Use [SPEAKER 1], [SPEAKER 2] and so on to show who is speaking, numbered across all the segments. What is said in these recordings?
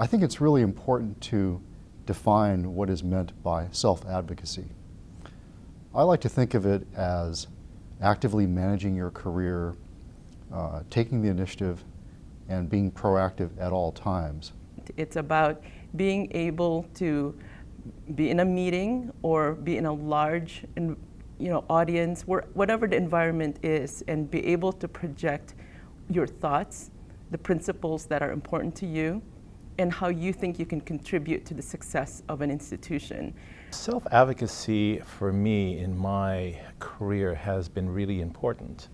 [SPEAKER 1] I think it's really important to define what is meant by self-advocacy. I like to think of it as actively managing your career, taking the initiative, and being proactive at all times.
[SPEAKER 2] It's about being able to be in a meeting or be in a large audience, whatever the environment is, and be able to project your thoughts, the principles that are important to you, and how you think you can contribute to the success of an institution.
[SPEAKER 3] Self-advocacy for me in my career has been really important.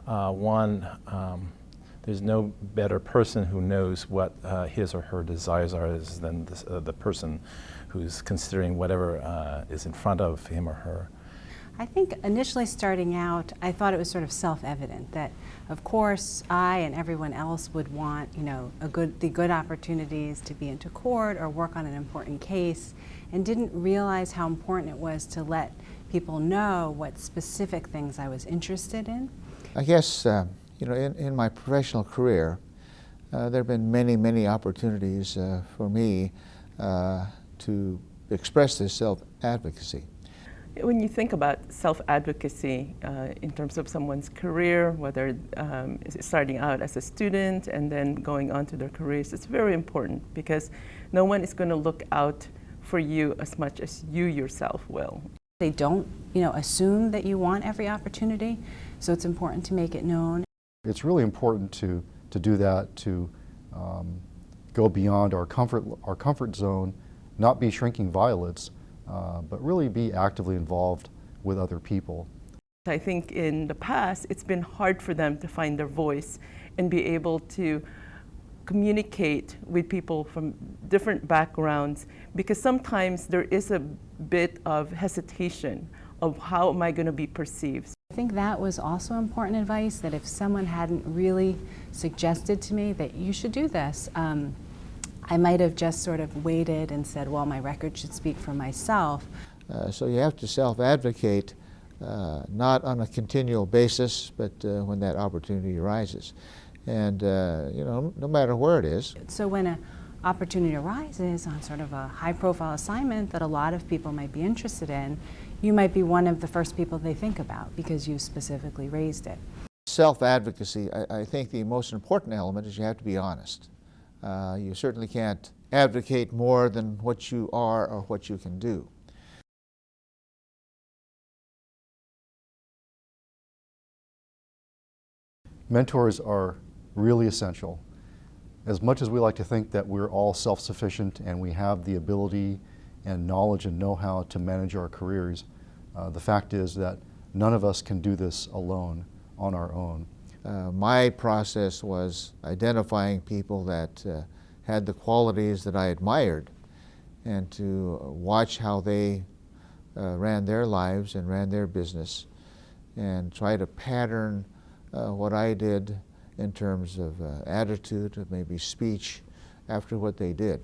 [SPEAKER 3] There's no better person who knows what his or her desires are than the person who's considering whatever is in front of him or her.
[SPEAKER 4] I think initially starting out, I thought it was sort of self-evident that, of course, I and everyone else would want, the good opportunities to be into court or work on an important case, and didn't realize how important it was to let people know what specific things I was interested in.
[SPEAKER 5] I guess, in my professional career, there have been many opportunities for me to express this self-advocacy.
[SPEAKER 2] When you think about self-advocacy in terms of someone's career, whether starting out as a student and then going on to their careers, it's very important because no one is going to look out for you as much as you yourself will.
[SPEAKER 4] They don't, assume that you want every opportunity, so it's important to make it known.
[SPEAKER 1] It's really important to do that, to go beyond our comfort zone, not be shrinking violets, but really be actively involved with other people.
[SPEAKER 2] I think in the past, it's been hard for them to find their voice and be able to communicate with people from different backgrounds, because sometimes there is a bit of hesitation of how am I going to be perceived.
[SPEAKER 4] I think that was also important advice, that if someone hadn't really suggested to me that you should do this, I might have just sort of waited and said, well, my record should speak for myself.
[SPEAKER 5] So you have to self-advocate, not on a continual basis, but when that opportunity arises. And, no matter where it is.
[SPEAKER 4] So when an opportunity arises on sort of a high-profile assignment that a lot of people might be interested in, you might be one of the first people they think about because you specifically raised it.
[SPEAKER 5] Self-advocacy, I think the most important element is you have to be honest. You certainly can't advocate more than what you are or what you can do.
[SPEAKER 1] Mentors are really essential. As much as we like to think that we're all self-sufficient and we have the ability and knowledge and know-how to manage our careers, the fact is that none of us can do this alone, on our own.
[SPEAKER 5] My process was identifying people that had the qualities that I admired and to watch how they ran their lives and ran their business and try to pattern what I did in terms of attitude, maybe speech, after what they did.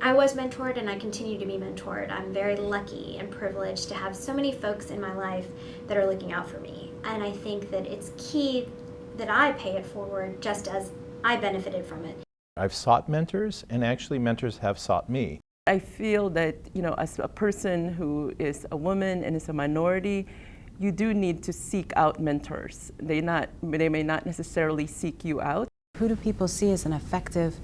[SPEAKER 6] I was mentored and I continue to be mentored. I'm very lucky and privileged to have so many folks in my life that are looking out for me. And I think that it's key that I pay it forward just as I benefited from it.
[SPEAKER 3] I've sought mentors, and actually mentors have sought me.
[SPEAKER 2] I feel that, as a person who is a woman and is a minority, you do need to seek out mentors. They may not necessarily seek you out.
[SPEAKER 4] Who do people see as an effective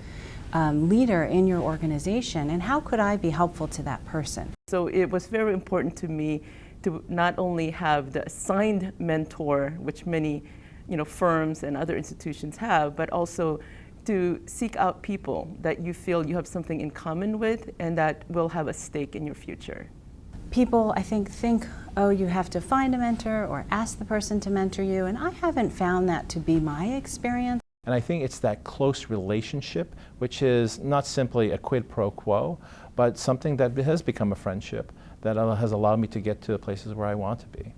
[SPEAKER 4] leader in your organization, and how could I be helpful to that person?
[SPEAKER 2] So it was very important to me to not only have the assigned mentor, which many firms and other institutions have, but also to seek out people that you feel you have something in common with and that will have a stake in your future.
[SPEAKER 4] People, I think, oh, you have to find a mentor or ask the person to mentor you, and I haven't found that to be my experience.
[SPEAKER 3] And I think it's that close relationship, which is not simply a quid pro quo, but something that has become a friendship that has allowed me to get to the places where I want to be.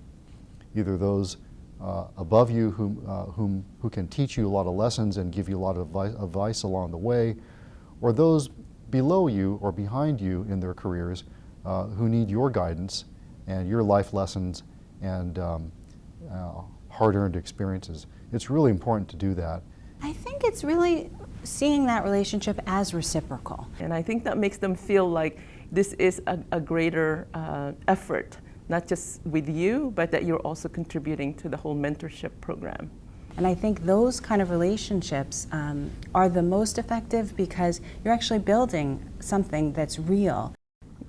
[SPEAKER 1] Either those above you who can teach you a lot of lessons and give you a lot of advice along the way, or those below you or behind you in their careers who need your guidance and your life lessons and hard-earned experiences. It's really important to do that.
[SPEAKER 4] I think it's really seeing that relationship as reciprocal.
[SPEAKER 2] And I think that makes them feel like this is a greater effort, not just with you, but that you're also contributing to the whole mentorship program.
[SPEAKER 4] And I think those kind of relationships are the most effective because you're actually building something that's real.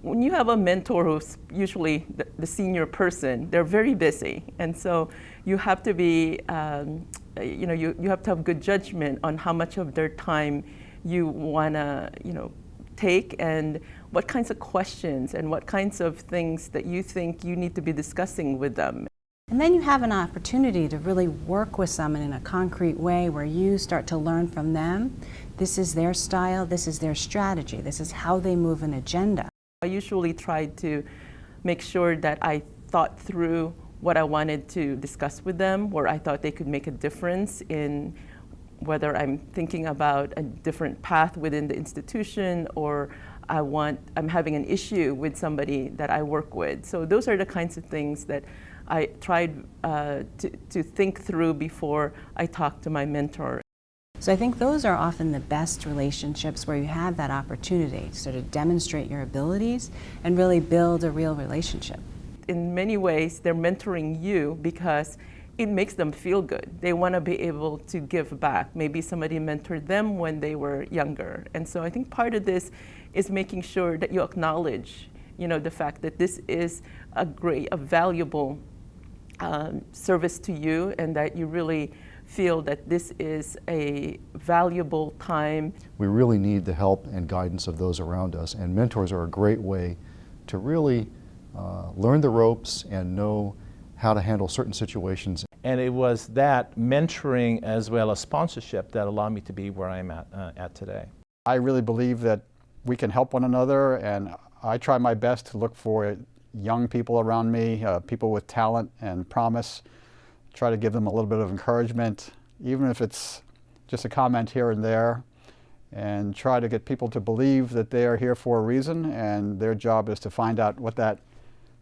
[SPEAKER 2] When you have a mentor who's usually the senior person, they're very busy. And so you have to be, you have to have good judgment on how much of their time you want to, take, and what kinds of questions and what kinds of things that you think you need to be discussing with them.
[SPEAKER 4] And then you have an opportunity to really work with someone in a concrete way where you start to learn from them. This is their style, this is their strategy, this is how they move an agenda.
[SPEAKER 2] I usually try to make sure that I thought through what I wanted to discuss with them, where I thought they could make a difference in whether I'm thinking about a different path within the institution or I'm having an issue with somebody that I work with. So those are the kinds of things that I tried to think through before I talk to my mentor.
[SPEAKER 4] So I think those are often the best relationships where you have that opportunity to sort of demonstrate your abilities and really build a real relationship.
[SPEAKER 2] In many ways, they're mentoring you because it makes them feel good. They want to be able to give back. Maybe somebody mentored them when they were younger. And so I think part of this is making sure that you acknowledge, the fact that this is a valuable service to you, and that you really feel that this is a valuable time.
[SPEAKER 1] We really need the help and guidance of those around us, and mentors are a great way to really learn the ropes and know how to handle certain situations.
[SPEAKER 3] And it was that mentoring as well as sponsorship that allowed me to be where I'm at today.
[SPEAKER 7] I really believe that we can help one another, and I try my best to look for young people around me, people with talent and promise, try to give them a little bit of encouragement, even if it's just a comment here and there, and try to get people to believe that they are here for a reason, and their job is to find out what that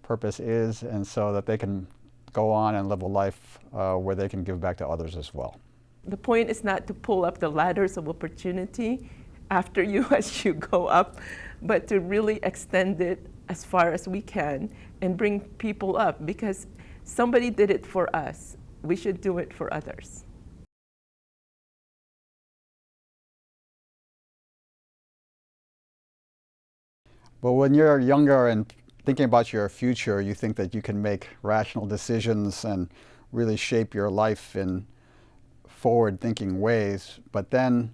[SPEAKER 7] purpose is, and so that they can go on and live a life where they can give back to others as well.
[SPEAKER 2] The point is not to pull up the ladders of opportunity after you as you go up, but to really extend it as far as we can and bring people up, because somebody did it for us. We should do it for others.
[SPEAKER 7] But when you're younger and thinking about your future, you think that you can make rational decisions and really shape your life in forward-thinking ways. But then,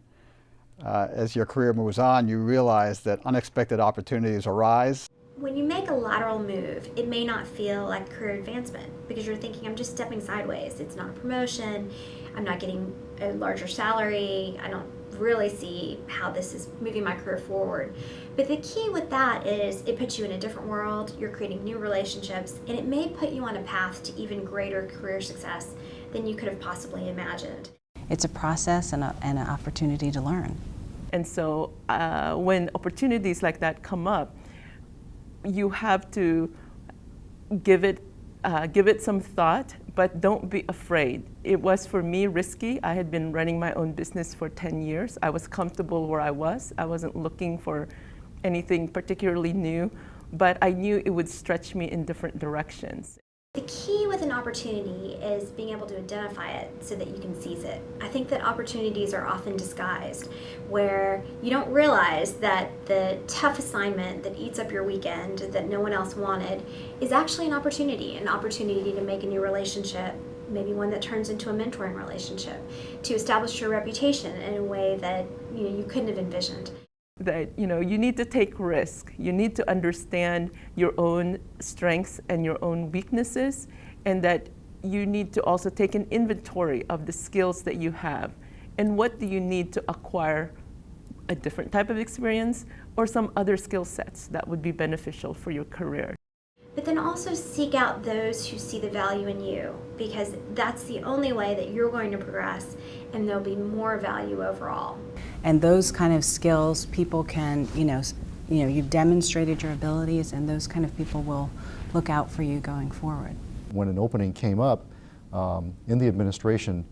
[SPEAKER 7] as your career moves on, you realize that unexpected opportunities arise.
[SPEAKER 6] When you make a lateral move, it may not feel like career advancement because you're thinking, I'm just stepping sideways. It's not a promotion. I'm not getting a larger salary. I don't really see how this is moving my career forward. But the key with that is it puts you in a different world. You're creating new relationships, and it may put you on a path to even greater career success than you could have possibly imagined.
[SPEAKER 4] It's a process and an opportunity to learn.
[SPEAKER 2] And so when opportunities like that come up, you have to give it some thought, but don't be afraid. It was, for me, risky. I had been running my own business for 10 years. I was comfortable where I was. I wasn't looking for anything particularly new, but I knew it would stretch me in different directions.
[SPEAKER 6] The key with an opportunity is being able to identify it so that you can seize it. I think that opportunities are often disguised, where you don't realize that the tough assignment that eats up your weekend that no one else wanted is actually an opportunity to make a new relationship, maybe one that turns into a mentoring relationship, to establish your reputation in a way that you couldn't have envisioned.
[SPEAKER 2] That you need to take risk. You need to understand your own strengths and your own weaknesses, and that you need to also take an inventory of the skills that you have, and what do you need to acquire a different type of experience or some other skill sets that would be beneficial for your career.
[SPEAKER 6] But then also seek out those who see the value in you, because that's the only way that you're going to progress and there'll be more value overall.
[SPEAKER 4] And those kind of skills, people can, you've demonstrated your abilities, and those kind of people will look out for you going forward.
[SPEAKER 1] When an opening came up in the administration,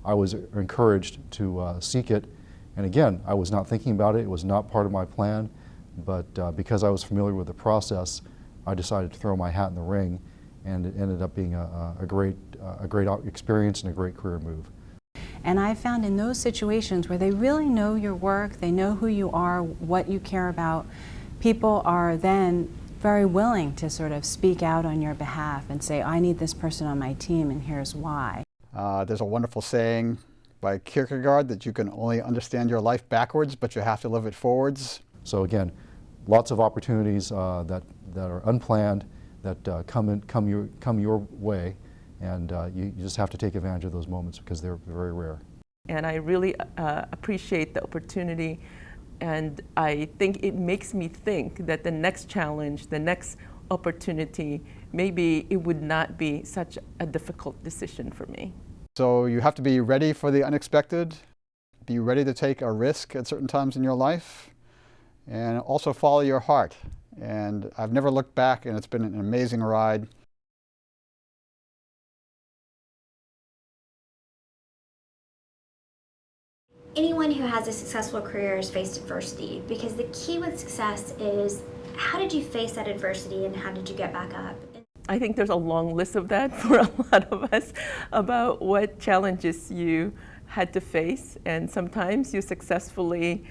[SPEAKER 1] I was encouraged to seek it And again, I was not thinking about it. It was not part of my plan. But because I was familiar with the process, I decided to throw my hat in the ring, and it ended up being a great experience and a great career move.
[SPEAKER 4] And I found in those situations where they really know your work, they know who you are, what you care about, people are then very willing to sort of speak out on your behalf and say, I need this person on my team and here's why.
[SPEAKER 7] There's a wonderful saying by Kierkegaard that you can only understand your life backwards, but you have to live it forwards.
[SPEAKER 1] So again, lots of opportunities that are unplanned, that come your way, and you just have to take advantage of those moments because they're very rare.
[SPEAKER 2] And I really appreciate the opportunity, and I think it makes me think that the next challenge, the next opportunity, maybe it would not be such a difficult decision for me.
[SPEAKER 7] So you have to be ready for the unexpected, be ready to take a risk at certain times in your life, and also follow your heart. And I've never looked back, and it's been an amazing ride.
[SPEAKER 6] Anyone who has a successful career has faced adversity, because the key with success is how did you face that adversity and how did you get back up?
[SPEAKER 2] I think there's a long list of that for a lot of us about what challenges you had to face, and sometimes you successfully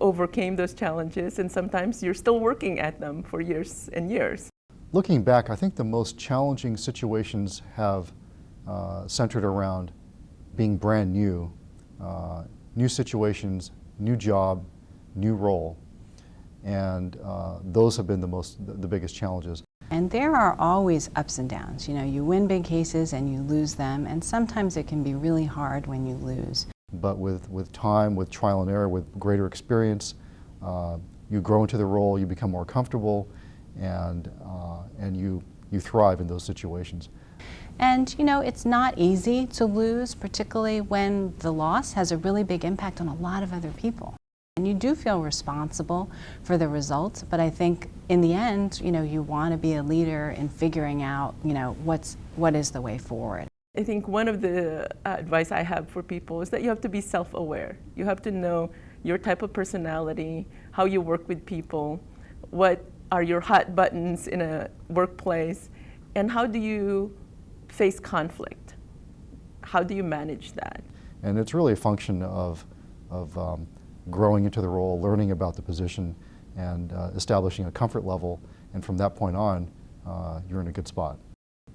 [SPEAKER 2] overcame those challenges, and sometimes you're still working at them for years and years.
[SPEAKER 1] Looking back, I think the most challenging situations have centered around being brand new, new situations, new job, new role, and those have been the biggest challenges.
[SPEAKER 4] And there are always ups and downs. You win big cases and you lose them, and sometimes it can be really hard when you lose.
[SPEAKER 1] But with time, with trial and error, with greater experience, you grow into the role, you become more comfortable, and you thrive in those situations.
[SPEAKER 4] And it's not easy to lose, particularly when the loss has a really big impact on a lot of other people. And you do feel responsible for the results, but I think in the end, you want to be a leader in figuring out, what is the way forward.
[SPEAKER 2] I think one of the advice I have for people is that you have to be self-aware. You have to know your type of personality, how you work with people, what are your hot buttons in a workplace, and how do you face conflict? How do you manage that?
[SPEAKER 1] And it's really a function of growing into the role, learning about the position, and establishing a comfort level. And from that point on, you're in a good spot.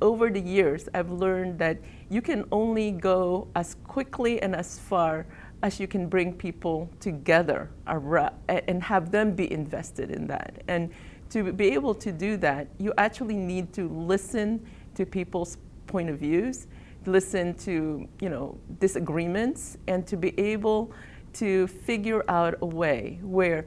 [SPEAKER 2] Over the years, I've learned that you can only go as quickly and as far as you can bring people together and have them be invested in that. And to be able to do that, you actually need to listen to people's point of views, listen to disagreements, and to be able to figure out a way where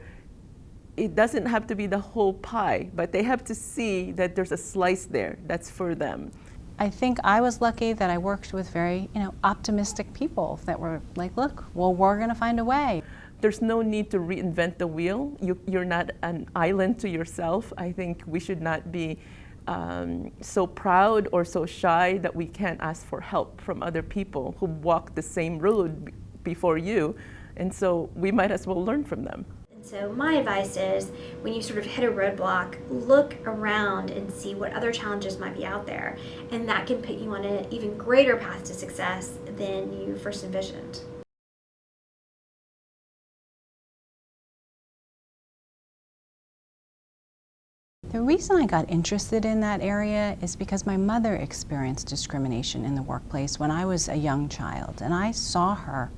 [SPEAKER 2] it doesn't have to be the whole pie, but they have to see that there's a slice there that's for them.
[SPEAKER 4] I think I was lucky that I worked with very, optimistic people that were like, look, well, we're going to find a way.
[SPEAKER 2] There's no need to reinvent the wheel. You're not an island to yourself. I think we should not be so proud or so shy that we can't ask for help from other people who walk the same road before you. And so we might as well learn from them.
[SPEAKER 6] So my advice is, when you sort of hit a roadblock, look around and see what other challenges might be out there. And that can put you on an even greater path to success than you first envisioned.
[SPEAKER 4] The reason I got interested in that area is because my mother experienced discrimination in the workplace when I was a young child. And I saw her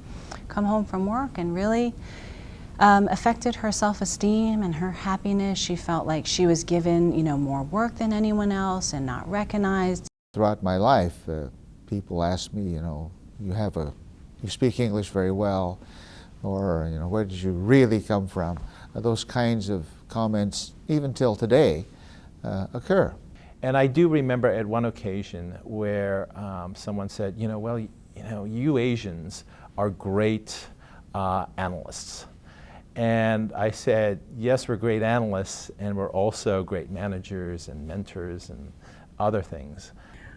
[SPEAKER 4] come home from work and really affected her self-esteem and her happiness. She felt like she was given, more work than anyone else and not recognized.
[SPEAKER 5] Throughout my life, people ask me, you speak English very well, or, where did you really come from? Those kinds of comments, even till today, occur.
[SPEAKER 3] And I do remember at one occasion where someone said, you Asians are great analysts. And I said, yes, we're great analysts, and we're also great managers and mentors and other things.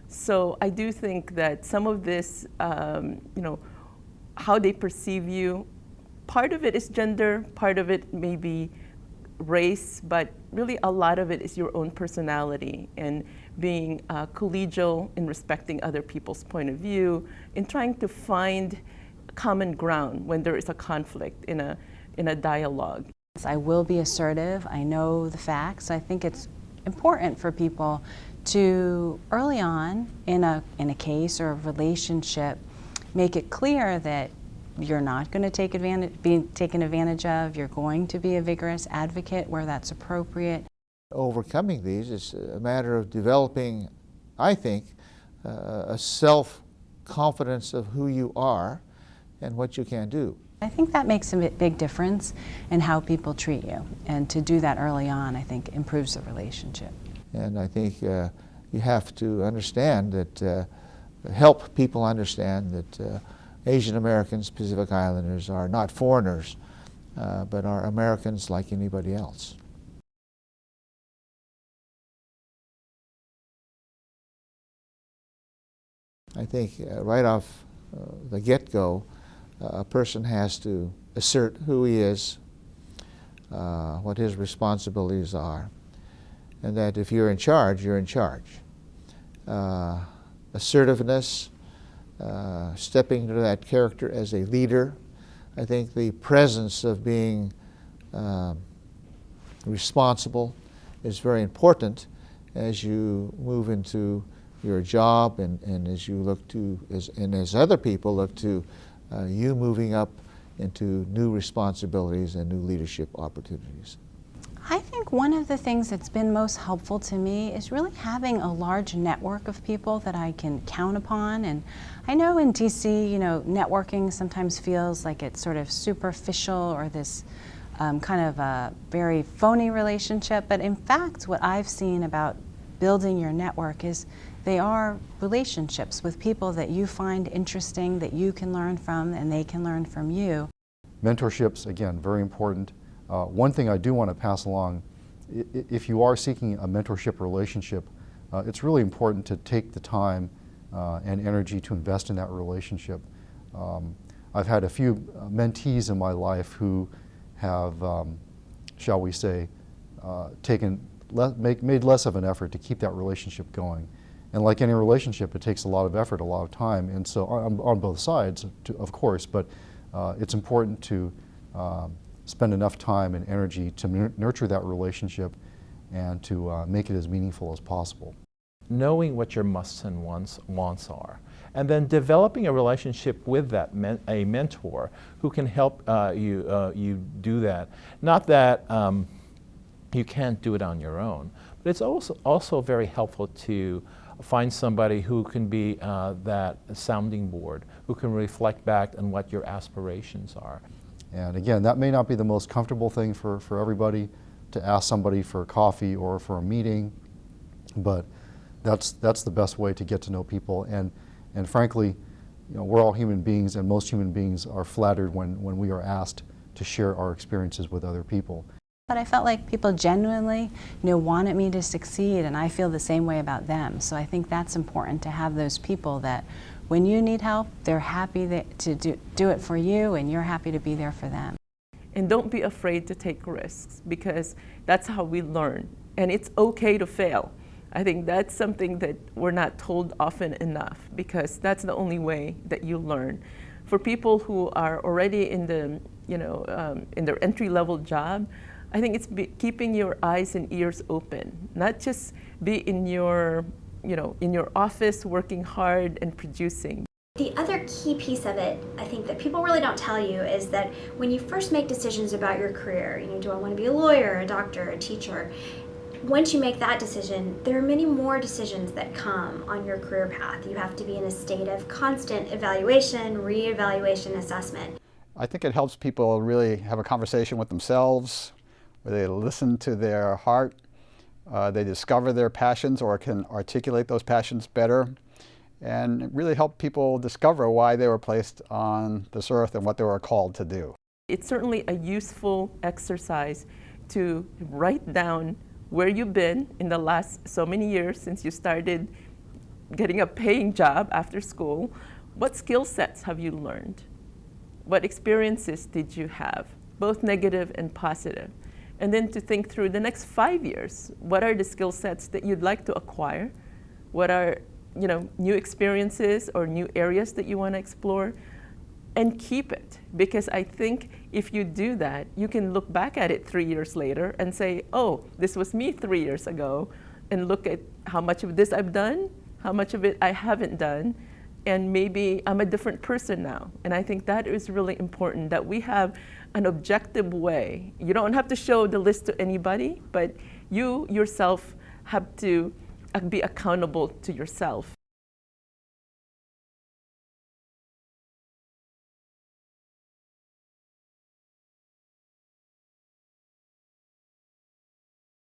[SPEAKER 2] So I do think that some of this, how they perceive you part of it is gender, part of it may be race, but really a lot of it is your own personality and being collegial in respecting other people's point of view, in trying to find common ground when there is a conflict in a dialogue.
[SPEAKER 4] I will be assertive. I know the facts. I think it's important for people to, early on in a case or a relationship, make it clear that you're not going to be taken advantage of. You're going to be a vigorous advocate where that's appropriate.
[SPEAKER 5] Overcoming these is a matter of developing, I think, a self-confidence of who you are and what you can do.
[SPEAKER 4] I think that makes a big difference in how people treat you. And to do that early on, I think, improves the relationship.
[SPEAKER 5] And I think you have to understand that, help people understand that Asian Americans, Pacific Islanders are not foreigners, but are Americans like anybody else. I think right off the get-go, a person has to assert who he is, what his responsibilities are, and that if you're in charge, you're in charge. Assertiveness, stepping into that character as a leader. I think the presence of being responsible is very important as you move into your job and as you look to, as other people look to you moving up into new responsibilities and new leadership opportunities.
[SPEAKER 4] I think one of the things that's been most helpful to me is really having a large network of people that I can count upon. And I know in DC, you know, networking sometimes feels like it's sort of superficial or this kind of a very phony relationship. But in fact, what I've seen about building your network is they are relationships with people that you find interesting, that you can learn from, and they can learn from you.
[SPEAKER 1] Mentorships, again, very important. One thing I do want to pass along, if you are seeking a mentorship relationship, it's really important to take the time and energy to invest in that relationship. I've had a few mentees in my life who have, shall we say, made less of an effort to keep that relationship going. And like any relationship, it takes a lot of effort, a lot of time, and so on both sides, of course, but it's important to spend enough time and energy to nurture that relationship and to make it as meaningful as possible.
[SPEAKER 3] Knowing what your musts and wants are, and then developing a relationship with that a mentor who can help you do that. Not that you can't do it on your own, but it's also very helpful to find somebody who can be that sounding board, who can reflect back on what your aspirations are.
[SPEAKER 1] And again, that may not be the most comfortable thing for everybody, to ask somebody for coffee or for a meeting, but that's the best way to get to know people. And frankly, you know, we're all human beings, and most human beings are flattered when we are asked to share our experiences with other people.
[SPEAKER 4] But I felt like people genuinely, wanted me to succeed, and I feel the same way about them. So I think that's important, to have those people that when you need help, they're happy to do it for you, and you're happy to be there for them.
[SPEAKER 2] And don't be afraid to take risks, because that's how we learn. And it's okay to fail. I think that's something that we're not told often enough, because that's the only way that you learn. For people who are already in the, in their entry-level job, I think it's keeping your eyes and ears open, not just be in your, in your office working hard and producing.
[SPEAKER 6] The other key piece of it, I think, that people really don't tell you is that when you first make decisions about your career, do I want to be a lawyer, a doctor, a teacher? Once you make that decision, there are many more decisions that come on your career path. You have to be in a state of constant evaluation, reevaluation, assessment.
[SPEAKER 7] I think it helps people really have a conversation with themselves, where they listen to their heart, they discover their passions or can articulate those passions better, and really help people discover why they were placed on this earth and what they were called to do.
[SPEAKER 2] It's certainly a useful exercise to write down where you've been in the last so many years since you started getting a paying job after school. What skill sets have you learned? What experiences did you have, both negative and positive? And then to think through the next 5 years, what are the skill sets that you'd like to acquire? What are, new experiences or new areas that you want to explore? And keep it, because I think if you do that, you can look back at it 3 years later and say, oh, this was me 3 years ago, and look at how much of this I've done, how much of it I haven't done, and maybe I'm a different person now. And I think that is really important, that we have an objective way. You don't have to show the list to anybody, but you yourself have to be accountable to yourself.